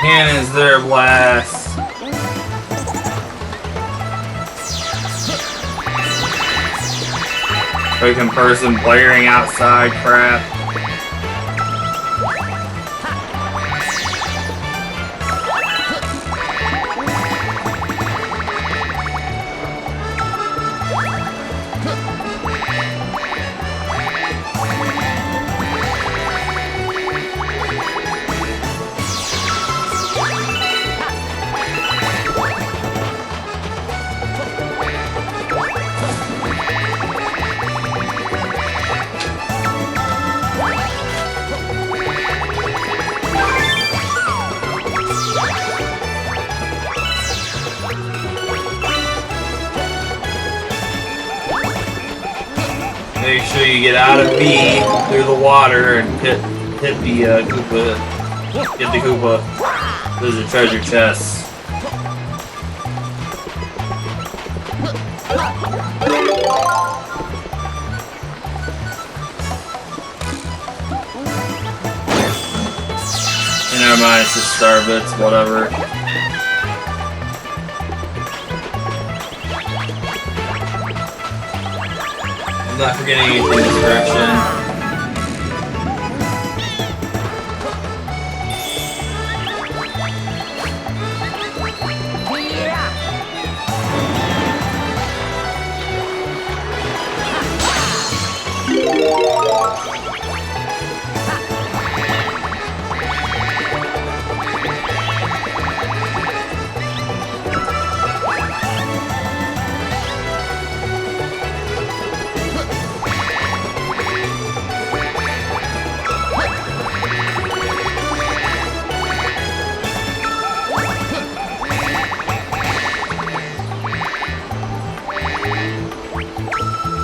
cannons, they're a blast. Freaking person blaring outside crap. Make sure you get out of B through the water and hit the Koopa. Get the Koopa. There's a treasure chest. And never mind, it's just star bits, whatever. I'm not forgetting anything in this direction.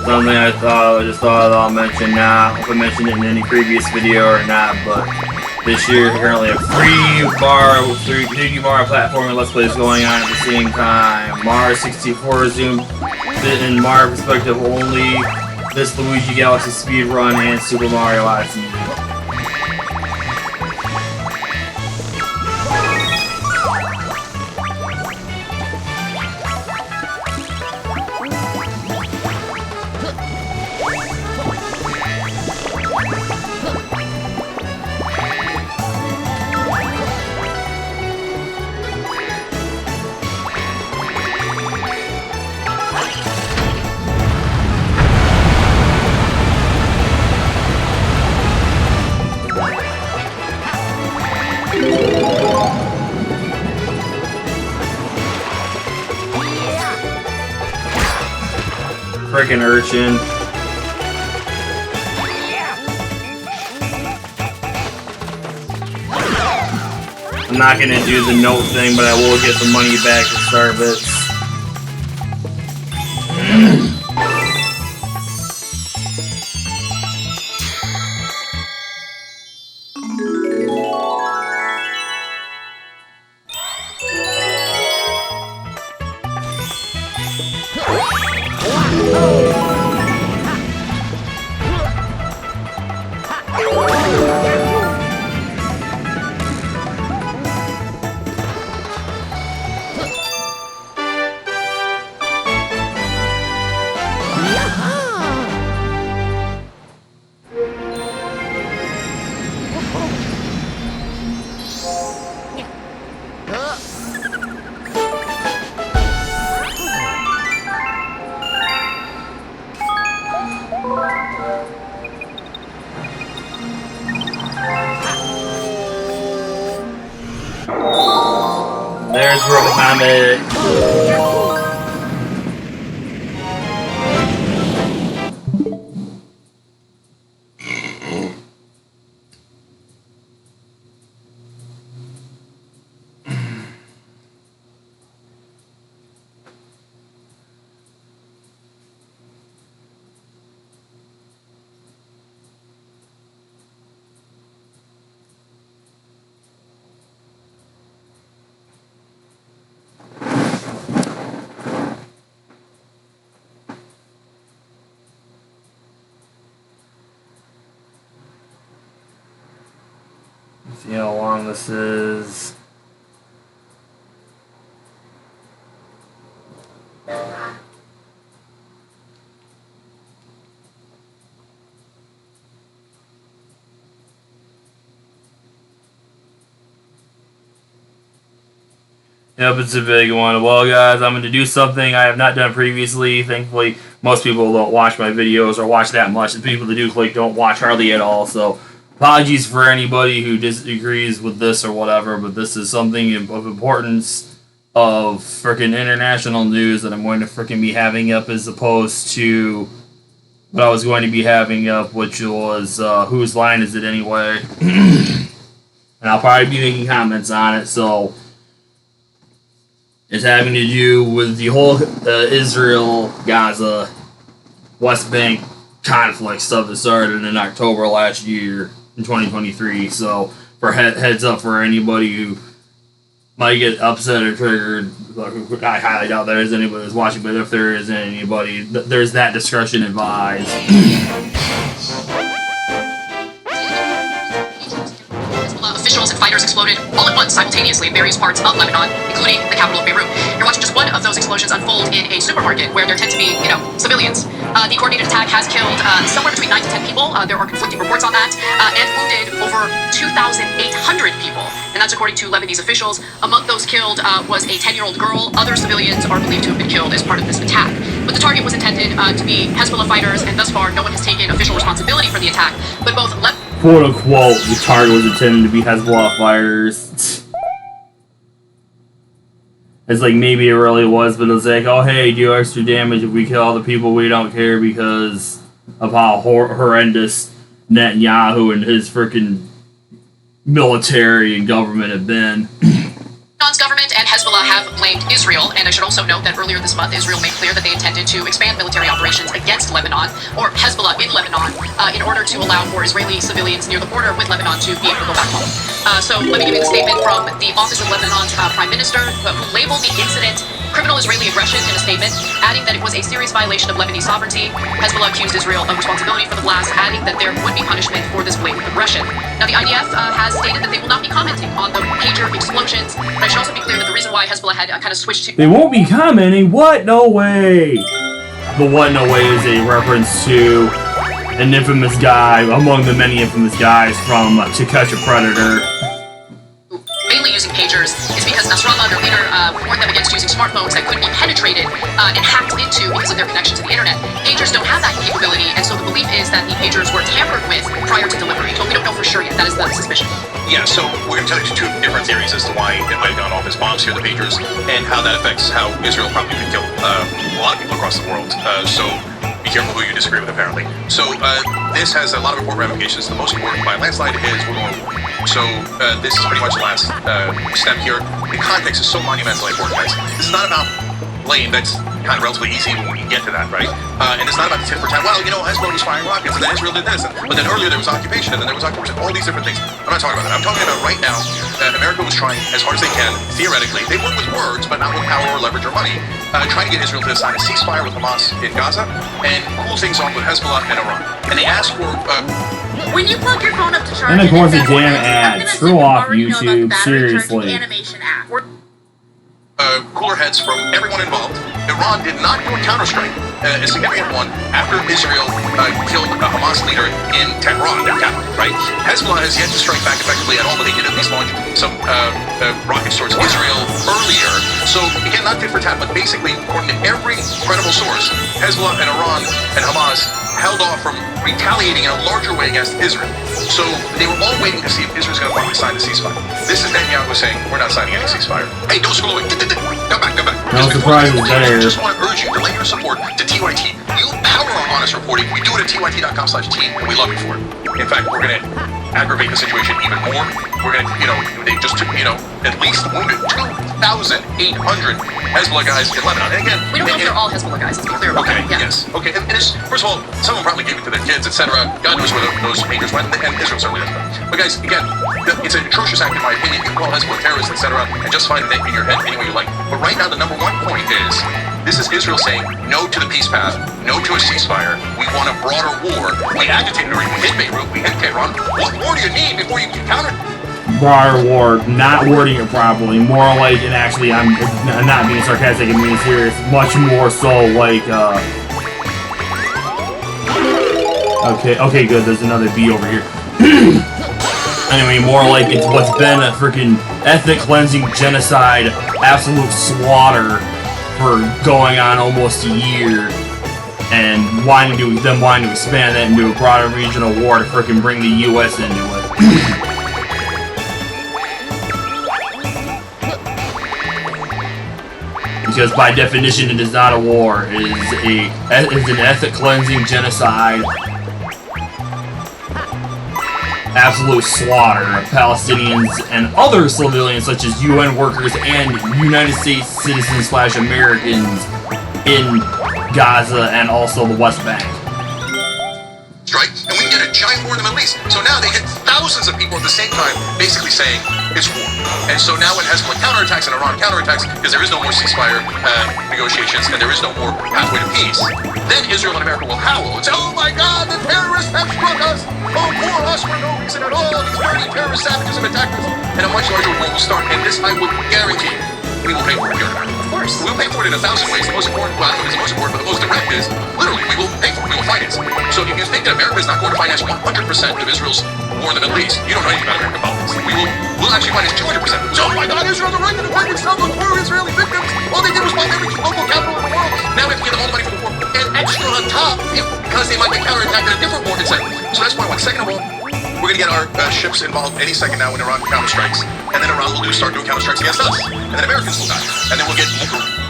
Something I just thought I'll mention now. If I mentioned it in any previous video or not, but this year currently a 3D Mario platforming Let's Play is going on at the same time. Mario 64 zoom in Mario perspective only, this Luigi Galaxy speedrun, and Super Mario Odyssey. Frickin' urchin. I'm not gonna do the note thing, but I will get the money back for Starbits. There's Robocomet. See how long this is. Yep, it's a big one. Well, guys, I'm going to do something I have not done previously. Thankfully, most people don't watch my videos or watch that much. The people that do click don't watch hardly at all. So, apologies for anybody who disagrees with this or whatever, but this is something of importance of freaking international news that I'm going to freaking be having up as opposed to what I was going to be having up, which was whose line is it anyway? And I'll probably be making comments on it, so it's having to do with the whole Israel, Gaza, West Bank conflict stuff that started in October last year in 2023. So, for heads up for anybody who might get upset or triggered, I highly doubt there is anybody that's watching, but if there is anybody, there's that discretion advised. Officials and fighters exploded all at once simultaneously in various parts of Lebanon, including the capital of Beirut. You're watching just one of those explosions unfold in a supermarket where there tend to be, civilians. The coordinated attack has killed somewhere between 9 to 10 people. There are conflicting reports on that, and wounded over 2,800 people. And that's according to Lebanese officials. Among those killed was a 10-year-old girl. Other civilians are believed to have been killed as part of this attack. But the target was intended to be Hezbollah fighters, and thus far, no one has taken official responsibility for the attack. But both quote unquote, the target was intended to be Hezbollah fighters. It's like maybe it really was, but it's like, oh hey, do extra damage if we kill all the people we don't care because of how horrendous Netanyahu and his freaking military and government have been. Lebanon's government and Hezbollah have blamed Israel, and I should also note that earlier this month, Israel made clear that they intended to expand military operations against Lebanon, or Hezbollah in Lebanon, in order to allow for Israeli civilians near the border with Lebanon to be able to go back home. So let me give you the statement from the Office of Lebanon's Prime Minister, who labeled the incident criminal Israeli aggression in a statement, adding that it was a serious violation of Lebanese sovereignty. Hezbollah accused Israel of responsibility for the blast, adding that there would be punishment for this blatant aggression. Now, the IDF has stated that they will not be commenting on the pager explosions, but I should also be clear that the reason why Hezbollah had kind of switched to... They won't be commenting? What? No way! The what no way is a reference to an infamous guy, among the many infamous guys from To Catch a Predator. Mainly using pagers is because Nasrallah, their leader, warned them against using smartphones that could be penetrated and hacked into because of their connection to the internet. Pagers don't have that capability, and so the belief is that the pagers were tampered with prior to delivery, but we don't know for sure yet. That is the suspicion. Yeah, so we're going to tell you two different theories as to why it might have gone off as bombs here, the pagers, and how that affects how Israel probably could kill a lot of people across the world. So be careful who you disagree with, apparently. So this has a lot of important ramifications. The most important by a landslide is we're going to war. So this is pretty much the last step here. The context is so monumentally important, guys. This is not about blame. That's kind of relatively easy when we get to that, right? And it's not about the tit for tat. Well, Hezbollah was firing rockets, and then Israel did this. But then earlier there was occupation, and then there was occupation. All these different things. I'm not talking about that. I'm talking about right now, America was trying as hard as they can, theoretically. They work with words, but not with power or leverage or money. Trying to get Israel to sign a ceasefire with Hamas in Gaza and cool things off with Hezbollah and Iran. And they asked for... when you plug your phone up to charge, and of course the damn ad. Screw off YouTube, seriously. Cooler heads from everyone involved. Iran did not do a counterstrike, a significant one, after Israel killed a Hamas leader in Tehran, their capital, right? Hezbollah has yet to strike back effectively at all, but they did at least launch some rockets towards Israel earlier. So, again, not tit for tat, but basically, according to every credible source, Hezbollah and Iran and Hamas held off from retaliating in a larger way against Israel. So they were all waiting to see if Israel's going to finally sign the ceasefire. This is Netanyahu saying, we're not signing any ceasefire. Hey, don't scroll away. Come back. No surprise there. I just want to urge you to lend your support to TYT. You power our honest reporting. We do it at tyt.com/team, and we love you for it. In fact, we're going to aggravate the situation even more. We're going to, they just took, at least wounded 2,800 Hezbollah guys in Lebanon. And again, we don't know if they're all Hezbollah guys, let's be clear about that. Yes. Okay, and it's, first of all, some of them probably gave it to their kids, etc. God knows where those pagers went, and Israel certainly doesn't know. But guys, again, it's an atrocious act in my opinion. You can call Hezbollah terrorists, etc., and justify the name in your head any way you like. But right now, the number one point is, this is Israel saying no to the peace path, no to a ceasefire. We want a broader war. We agitated already. We hit Beirut. We hit Tehran. What more do you need before you counter? Broader war, not wording it properly. More like, and actually, I'm not being sarcastic and being serious. Much more so like, okay, good. There's another B over here. Anyway, more like it's what's been a freaking ethnic cleansing, genocide, absolute slaughter for going on almost a year, and wanting to expand that into a broader regional war to freaking bring the U.S. into it. Because by definition, it is not a war. It is an ethnic cleansing, genocide, absolute slaughter of Palestinians and other civilians such as UN workers and United States citizens / Americans in Gaza and also the West Bank. Right? And we can get a giant war in the Middle East. So now they hit thousands of people at the same time, basically saying it's war. And so now when Hezbollah counterattacks and Iran counterattacks, because there is no more ceasefire negotiations and there is no more pathway to peace, then Israel and America will howl and say, oh my God, the terrorists have struck us! Oh, poor us for no reason at all! These dirty terrorist savages have attacked us! And a much larger war will start, and this I will guarantee you, we will pay for it here in America. Of course. We'll pay for it in 1,000 ways. The most important, well, I don't know if it's the most important, but the most direct is, literally, we will pay for it. We will finance it. So if you think that America is not going to finance 100% of Israel's war in the Middle East, you don't know anything about American politics. We'll actually finance 200%. So, oh my God, Israel, the right to defend itself with poor Israeli victims. All they did was bomb every local capital in the world. Now we have to give them all the money for the war. And extra on top, because they might get counterattacked in a different war instead. So that's point one. Second of all, we're going to get our ships involved any second now when Iran counterstrikes. And then Iran will start doing counterstrikes against us. And then Americans will die. And then we'll get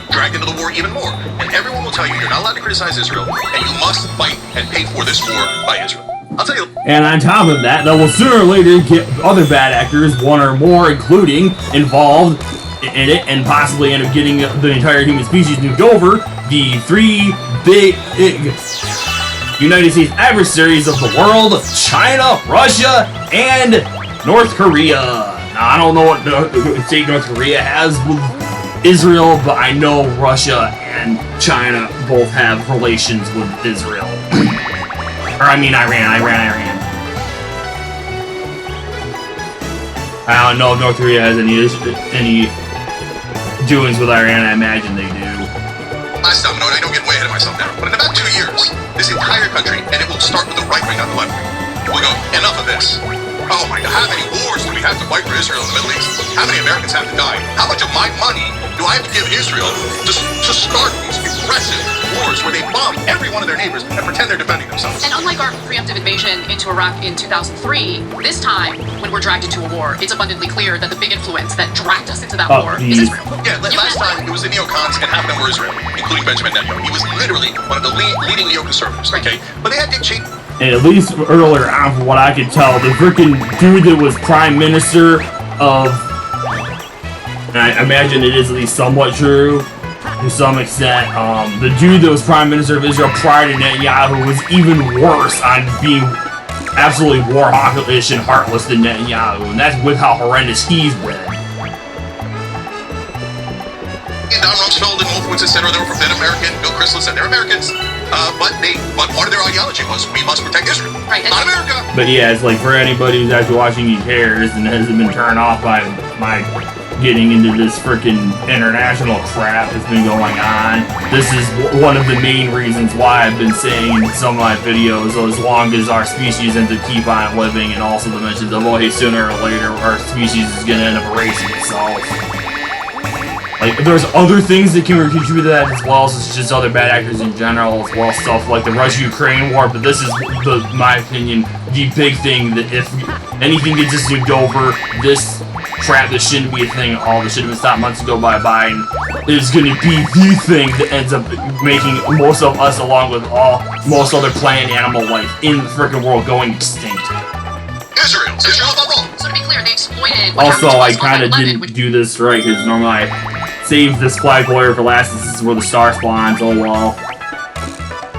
dragged into the war even more. And everyone will tell you you're not allowed to criticize Israel, and you must fight and pay for this war by Israel. I'll tell you. And on top of that, they will sooner or later get other bad actors, one or more, including involved in it, and possibly end up getting the entire human species nuked over. The three big United States adversaries of the world: China, Russia, and North Korea. Now, I don't know what state North Korea has with Israel, but I know Russia and China both have relations with Israel. Or I mean Iran. I don't know if North Korea has any doings with Iran. I imagine they do. Last time, no, I don't get way ahead of myself now. But in about 2 years, this entire country, and it will start with the right wing, not the left wing, will go, enough of this. Oh my God, how many wars do we have to fight for Israel in the Middle East? How many Americans have to die? How much of my money do I have to give Israel to start these aggressive wars where they bomb every one of their neighbors and pretend they're defending themselves? And unlike our preemptive invasion into Iraq in 2003, this time, when we're dragged into a war, it's abundantly clear that the big influence that dragged us into that war is Israel. Yeah, last time it was the neocons, and half of them were Israel, including Benjamin Netanyahu. He was literally one of the leading neoconservatives, okay? But they had Dick Cheney. And at least earlier on, from what I could tell, the freaking dude that was prime minister of, and I imagine it is at least somewhat true to some extent, the dude that was prime minister of Israel prior to Netanyahu was even worse on being absolutely war hawkish and heartless than Netanyahu, and that's with how horrendous he's been. Don Rumsfeld and Wolfowitz, etc., they were from American. Bill Kristol said they're Americans, but part of their ideology was we must protect Israel, not America. But yeah, it's like for anybody who's actually watching these cares and hasn't been turned off by my getting into this freaking international crap that's been going on, this is one of the main reasons why I've been saying in some of my videos, as long as our species ends up keep on living, and also the mentions of, oh hey, sooner or later our species is going to end up erasing itself. Like, there's other things that can contribute to that as well, so it's just other bad actors in general, as well as stuff like the Russia-Ukraine war, but this is, my opinion, the big thing that if anything gets just nuked over, this crap that shouldn't be a thing at all, that should have been stopped months ago by Biden, is going to be the thing that ends up making most of us, along with most other plant animal life in the freaking world, going extinct. Israel above all. So to be clear, they exploited. Also, I kind of didn't do this right, because normally I save this flag warrior for last. This is where the star spawns. Oh well.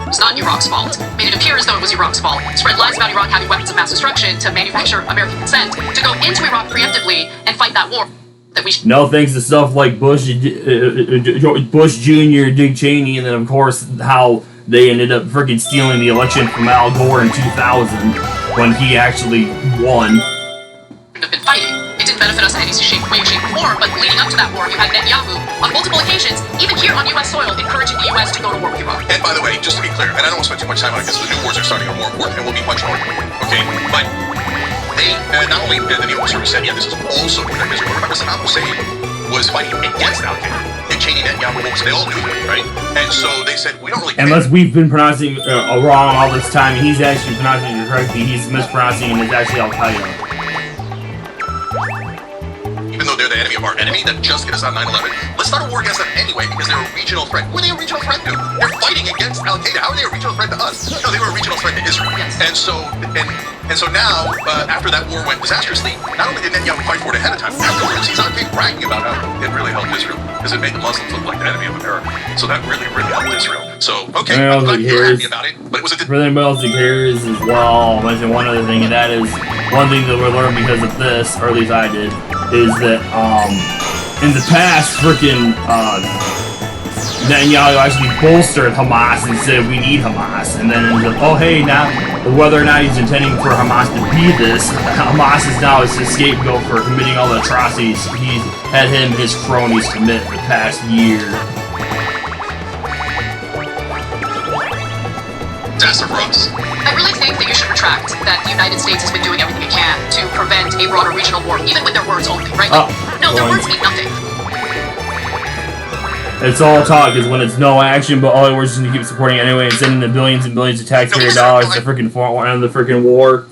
It's not Iraq's fault. Made it appear as though it was Iraq's fault. Spread lies about Iraq having weapons of mass destruction to manufacture American consent to go into Iraq preemptively and fight that war that we. No thanks to stuff like Bush Jr., Dick Cheney, and then of course how they ended up freaking stealing the election from Al Gore in 2000 when he actually won. Have been fighting. It didn't benefit us in any way, shape, or form, but leading up to that war, you had Netanyahu, on multiple occasions, even here on U.S. soil, encouraging the U.S. to go to war with Iraq. And by the way, just to be clear, and I don't want to spend too much time on it because the new wars are starting, or more important, and will be much more, okay? But they not only the Neil Service said, yeah, this is also to protect Israel. Remember, Saddam Hussein was fighting against Al Qaeda. Dick Cheney, Netanyahu, they all knew that, right? And so they said, we don't really. Unless we've been pronouncing wrong all this time, and he's actually pronouncing it correctly, he's mispronouncing it, and it's actually Al Qaeda. Even though they're the enemy of our enemy that just hit us on 9/11, let's start a war against them anyway because they're a regional threat. Who are they a regional threat to? They're fighting against Al Qaeda. How are they a regional threat to us? No, they were a regional threat to Israel. Yes. And so now, after that war went disastrously, not only did Netanyahu fight for it ahead of time, afterwards he's on tape bragging about how it really helped Israel because it made the Muslims look like the enemy of America. So that really, really helped Israel. So okay, I'm glad you're happy about it. But was it? For anybody else who cares as well, I'll mention one other thing, and that is one thing that we learned because of this, or at least I did, is that in the past, freaking Netanyahu actually bolstered Hamas and said we need Hamas, and then ended up, oh hey, now whether or not he's intending for Hamas to be this, Hamas is now his scapegoat for committing all the atrocities he's had him and his cronies commit the past year. Disaster for us. I really think that you should retract that the United States has been doing everything it can to prevent a broader regional war, even with their words only, right? No, their words mean nothing. It's all talk, because when it's no action, but all we're just going to keep supporting anyway and sending the billions and billions of taxpayer dollars to freaking end the freaking war.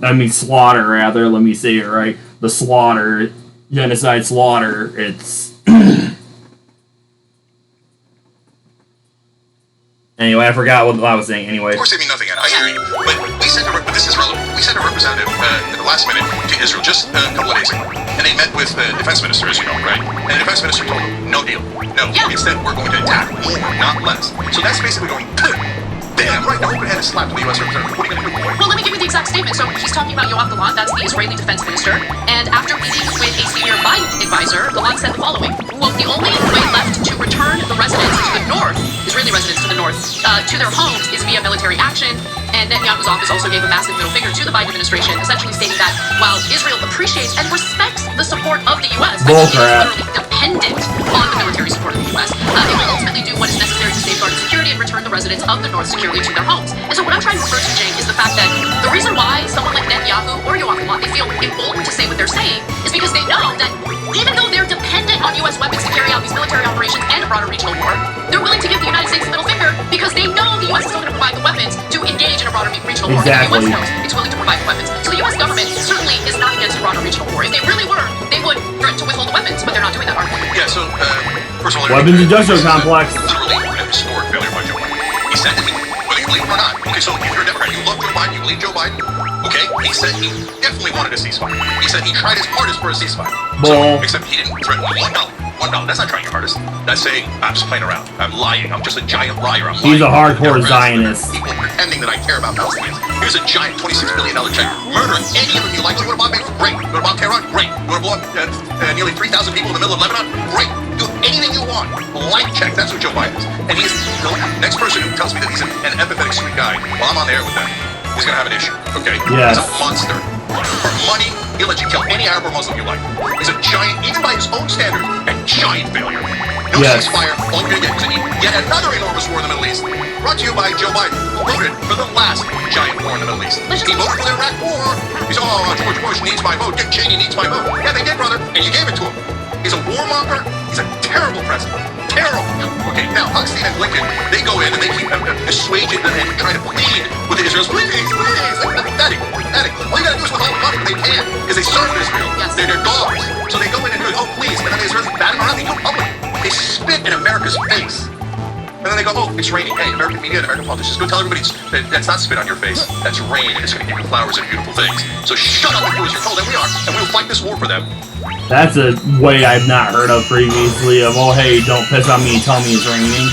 I mean, slaughter, rather. Let me say it right. The slaughter. Genocide slaughter. It's... Anyway, I forgot what I was saying anyway. Of course, they mean nothing, and I hear you. But but this is relevant. We sent a representative at the last minute to Israel just a couple of days ago, and they met with the defense minister, as you know, right? And the defense minister told them, no deal. No. Yeah. Instead, we're going to attack more, not less. So that's basically going, damn right, the open hand is slapped to the U.S. representative. What are you going to do, boy? Well, let me give you the exact statement. So he's talking about Yoav Gallant, that's the Israeli defense minister, and after meeting with a senior Biden advisor, Gallant said the following, quote, the only way left to return the residents to the north, Israeli residents to the north, to their homes is via military action. And Netanyahu's office also gave a massive middle finger to the Biden administration, essentially stating that while Israel appreciates and respects the support of the U.S., it is literally dependent on the military support of the U.S. It will ultimately do what is necessary to safeguard security and return the residents of the north securely to their homes. And so what I'm trying to refer to, Jake, is the fact that the reason why someone like Netanyahu or Yoav Gallant, they feel emboldened to say what they're saying is because they know that even though they're dependent on U.S. weapons to carry out these military operations and a broader regional war, they're willing to give the United States the middle finger because they know the U.S. is still going to provide the weapons to engage in a broader regional war. Exactly. And the U.S. knows it's willing to provide the weapons. So the U.S. government certainly is not against a broader regional war. If they really were, they would threaten to withhold the weapons, but they're not doing that, are they? Yeah, so, first of all... Weapons industrial complex. Literally a historic failure by Joe Biden. He said to me, whether you believe it or not, okay, so if you're a Democrat, you love Joe Biden, you believe Joe Biden, okay, he said he definitely wanted a ceasefire. He said he tried his hardest for a ceasefire. So, except he didn't threaten $1. $1. That's not trying your hardest. That's saying, I'm just playing around. I'm lying. I'm just a giant liar. I'm lying. He's a hardcore Zionist. People pretending that I care about Palestinians. Here's a giant $26 billion check. Murder any of them you like. You want to bomb Beirut? Great. You want to bomb Tehran? Great. You want to blow up nearly 3,000 people in the middle of Lebanon? Great. Do anything you want. Blank check. That's what Joe Biden is. And he's the next person who tells me that he's an empathetic, sweet guy while I'm on the air with them. He's going to have an issue. Okay? Yes. He's a monster. For money, he'll let you kill any Arab or Muslim you like. He's a giant, even by his own standards, a giant failure. No ceasefire. All you're going to get is yet another enormous war in the Middle East. Brought to you by Joe Biden, who voted for the last giant war in the Middle East. He voted for the Iraq War. He said, oh, George Bush needs my vote. Dick Cheney needs my vote. Yeah, they did, brother. And you gave it to him. He's a warmonger. He's a terrible president. Terrible. Okay, now, Huckstein and Blinken, they go in and they keep assuaging and trying to plead with the Israelis. Please, please. Like, pathetic. Pathetic. All you gotta do is withhold the money when they can, is they serve Israel. Yes. They're their dogs. So they go in and go, oh, please. And then the Israelis bat them around. They do it public. They spit in America's face. And then they go, oh, it's raining. Hey, American media and American politicians, go tell everybody that's not spit on your face. That's rain, and it's going to give you flowers and beautiful things. So shut up and do as you're told, and we are. And we'll fight this war for them. That's a way I've not heard of previously of, oh, hey, don't piss on me and tell me it's raining.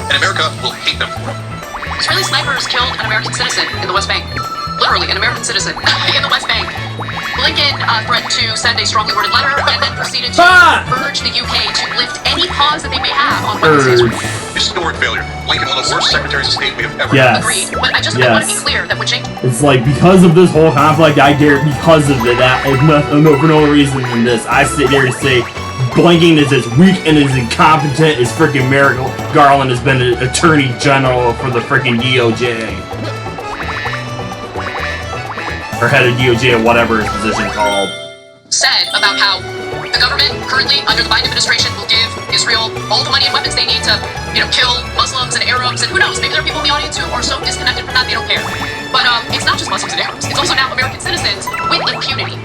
And America will hate them for it. Israeli snipers killed an American citizen in the West Bank. Literally, an American citizen in the West Bank. Blinken threatened to send a strongly worded letter and then proceeded to urge the UK to lift any pause that they may have on Wednesday's war. Historic failure. Blinken, one of the worst secretaries of state we have ever had. Agreed. But I want to be clear that when Jake... It's like, because of this whole conflict, I dare, because of it, for no reason than this, I sit there to say, Blinken is as weak and as incompetent as freaking Merrick Garland has been an attorney general for the freaking DOJ. or head of DOJ, or whatever his position called. Said about how the government currently under the Biden administration will give Israel all the money and weapons they need to, kill Muslims and Arabs, and who knows, maybe there are people in the audience who are so disconnected from that they don't care. But it's not just Muslims and Arabs, it's also now American citizens with impunity.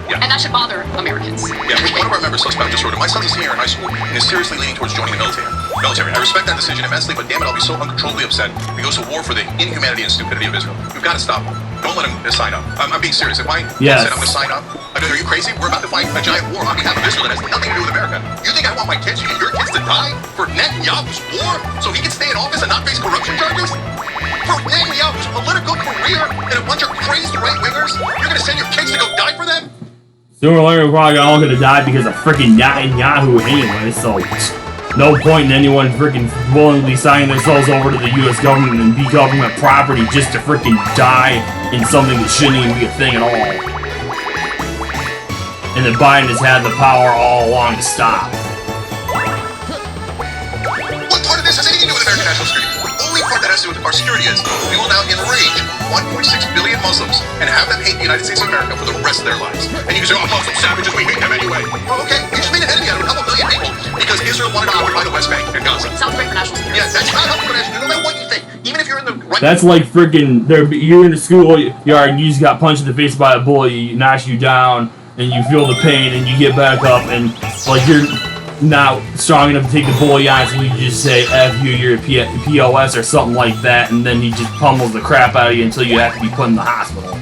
Yeah. And that should bother Americans. Yeah, one of our members suspect just wrote it. My son's a senior in high school and is seriously leaning towards joining the military. I respect that decision immensely, but damn it, I'll be so uncontrollably upset if he goes to war for the inhumanity and stupidity of Israel. We've got to stop him. Don't let him sign up. I'm being serious. If I said I'm going to sign up, I mean, are you crazy? We're about to fight a giant war on behalf of Israel that has nothing to do with America. You think I want my kids, your kids to die for Netanyahu's war so he can stay in office and not face corruption charges? For Netanyahu's political career and a bunch of crazed right-wingers? You're going to send your kids to go die for them? Sooner or later, we're probably all gonna die because of freaking Netanyahu anyway, so no point in anyone freaking willingly signing themselves over to the US government and be government property just to freaking die in something that shouldn't even be a thing at all. And that Biden has had the power all along to stop. What part of this has anything to do with American national security? The only part that has to do with our security is we will now enrage 1.6 billion Muslims and have them hate the United States of America for the rest of their lives. And you can say, oh, Muslim savages, we hate them anyway. Well, okay, we just made an enemy out of a couple million people because Israel wanted to occupy the West Bank and Gaza. Sounds great for national security. Yeah, that's not helpful for national security, no matter what you think. Even if you're in the right... That's like freaking, you're in the schoolyard and you just got punched in the face by a bully, he knocks you down, and you feel the pain, and you get back up, and like you're not strong enough to take the bully on, so you just say, F you, you're a POS or something like that, and then he just pummels the crap out of you until you have to be put in the hospital.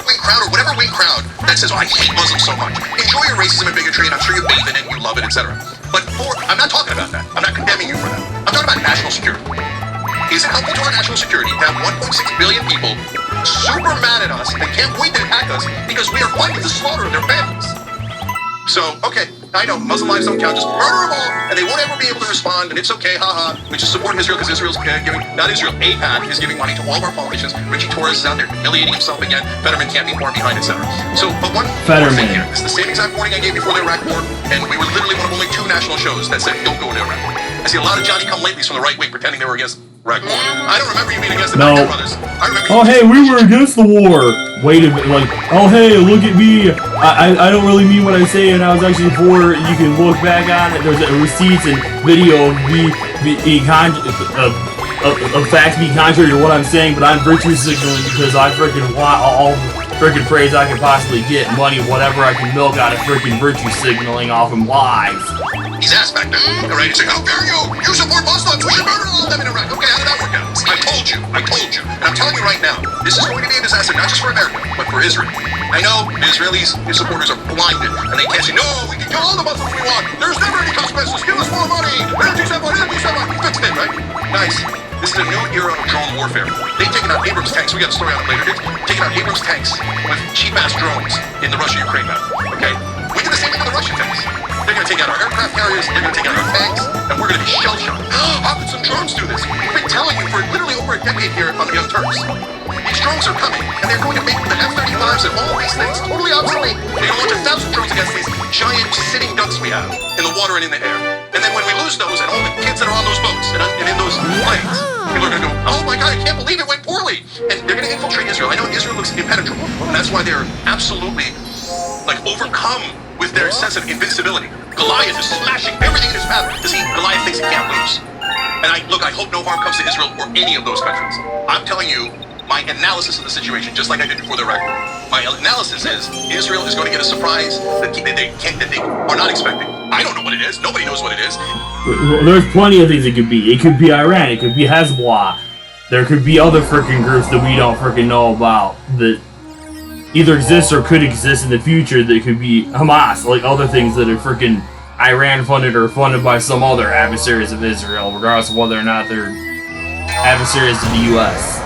Wing crowd or whatever wing crowd that says, oh, I hate Muslims so much. Enjoy your racism and bigotry, and I'm sure you bathe in it and you love it, etc. But I'm not talking about that. I'm not condemning you for that. I'm talking about national security. Is it helpful to our national security to have 1.6 billion people super mad at us and can't wait to attack us because we are funding the slaughter of their families? So, okay, I know Muslim lives don't count, just murder them all, and they won't ever be able to respond, and it's okay, haha. We just support Israel because Israel's giving, not Israel, AIPAC is giving money to all of our politicians. Richie Torres is out there humiliating himself again. Fetterman can't be more behind, etc. So, but one more thing here. It's the same exact warning I gave before the Iraq War, and we were literally one of only 2 national shows that said, don't go into Iraq. I see a lot of Johnny-come-latelys from the right wing pretending they were against Iraq War. I don't remember you being against the Baghdad brothers. I remember oh, hey, we were against the war. Wait a minute, like, oh, hey, look at me. I don't really mean what I say, and I was actually for. You can look back on it. There's receipts and video of facts being contrary to what I'm saying, but I'm virtue signaling because I freaking want all freaking praise I can possibly get, money, whatever I can milk out of freaking virtue signaling off him live. He's asked back then, right? He's saying, how dare you? You support Muslims. We should murder all of them in Iraq. Okay, how did that work out? I told you. And I'm telling you right now, this is going to be a disaster, not just for America, but for Israel. I know the Israelis, his supporters are blinded, and they can't say, no, we can kill all the Muslims we want. There's never any consequences. Give us more money. Energy set money, energy set money. Fixed it, right? Nice. This is a new era of drone warfare. They've taken out Abrams tanks. We got a story on it later. They've taken out Abrams tanks with cheap-ass drones in the Russia-Ukraine battle, okay? We did the same thing with the Russian tanks. They're going to take out our aircraft carriers, they're going to take out our tanks, and we're going to be shell-shocked. How could some drones do this? We've been telling you for literally over a decade here on the Young Turks. These drones are coming, and they're going to make the F-35s and all of these things totally obsolete. They're going to launch 1,000 drones against these giant sitting ducks we have in the water and in the air. And then when we lose those, and all the kids that are on those boats and in those planes, people are going to go, oh my God, I can't believe it went poorly. And they're going to infiltrate Israel. I know Israel looks impenetrable, and that's why they're absolutely, overcome with their sense of invincibility. Goliath is smashing everything in his path because Goliath thinks he can't lose. And I hope no harm comes to Israel or any of those countries. I'm telling you my analysis of the situation, just like I did before the Iraq War. My analysis is Israel is going to get a surprise that they are not expecting. I don't know what it is. Nobody knows what it is. There's plenty of things it could be. It could be Iran. It could be Hezbollah. There could be other freaking groups that we don't freaking know about that either exist or could exist in the future. That could be Hamas, like other things that are freaking Iran funded or funded by some other adversaries of Israel, regardless of whether or not they're adversaries to the U.S.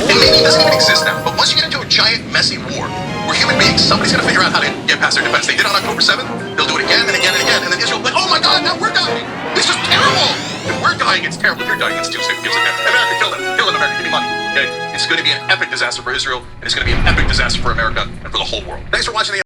And maybe it doesn't even exist now, but once you get into a giant, messy war, where human beings, somebody's going to figure out how to get past their defense. They did it on October 7th, they'll do it again and again and again, and then Israel will be like, oh my God, now we're dying. This is terrible. If we're dying, it's terrible. If you're dying, it's too sick. America, kill them. Kill them, America. Give me money. Okay? It's going to be an epic disaster for Israel, and it's going to be an epic disaster for America and for the whole world. Thanks for watching the